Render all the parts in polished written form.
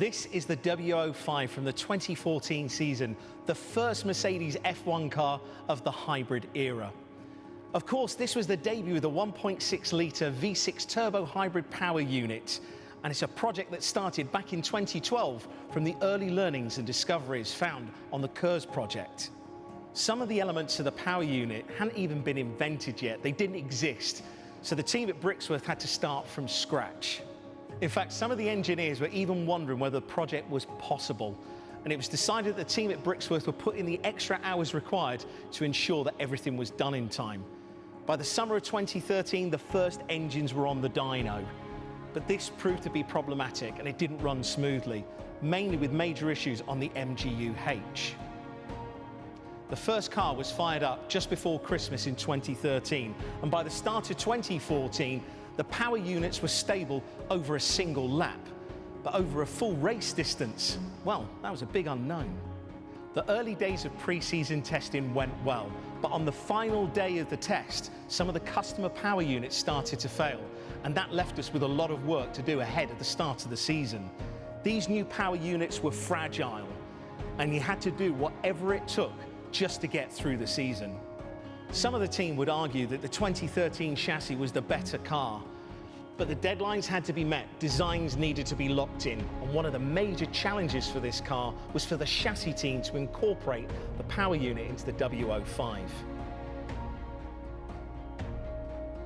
This is the W05 from the 2014 season, the first Mercedes F1 car of the hybrid era. Of course, this was the debut of the 1.6-litre V6 turbo hybrid power unit, and it's a project that started back in 2012 from the early learnings and discoveries found on the KERS project. Some of the elements of the power unit hadn't even been invented yet. They didn't exist, so the team at Brixworth had to start from scratch. In fact, some of the engineers were even wondering whether the project was possible, and it was decided that the team at Brixworth would put in the extra hours required to ensure that everything was done in time. By the summer of 2013, the first engines were on the dyno, but this proved to be problematic and it didn't run smoothly, mainly with major issues on the MGU-H. The first car was fired up just before Christmas in 2013, and by the start of 2014, the power units were stable over a single lap. But over a full race distance, well, that was a big unknown. The early days of pre-season testing went well, but on the final day of the test, some of the customer power units started to fail, and that left us with a lot of work to do ahead of the start of the season. These new power units were fragile, and you had to do whatever it took just to get through the season. Some of the team would argue that the 2013 chassis was the better car, but the deadlines had to be met, designs needed to be locked in, and one of the major challenges for this car was for the chassis team to incorporate the power unit into the W05.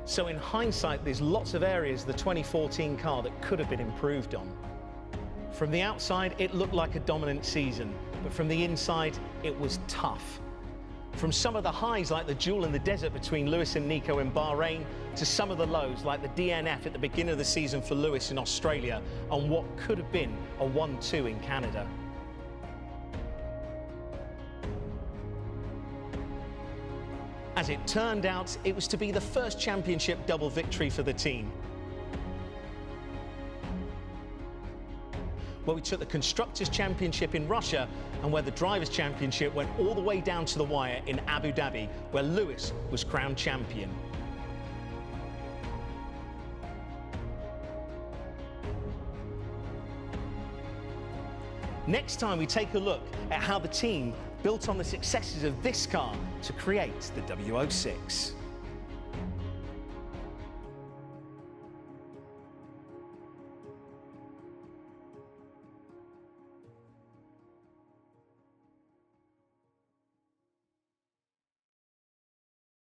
So in hindsight, there's lots of areas of the 2014 car that could have been improved on. From the outside, it looked like a dominant season, but from the inside, it was tough. From some of the highs like the duel in the desert between Lewis and Nico in Bahrain, to some of the lows like the DNF at the beginning of the season for Lewis in Australia, and what could have been a 1-2 in Canada. As it turned out, it was to be the first championship double victory for the team, where we took the Constructors' Championship in Russia and where the Drivers' Championship went all the way down to the wire in Abu Dhabi, where Lewis was crowned champion. Next time we take a look at how the team built on the successes of this car to create the W06.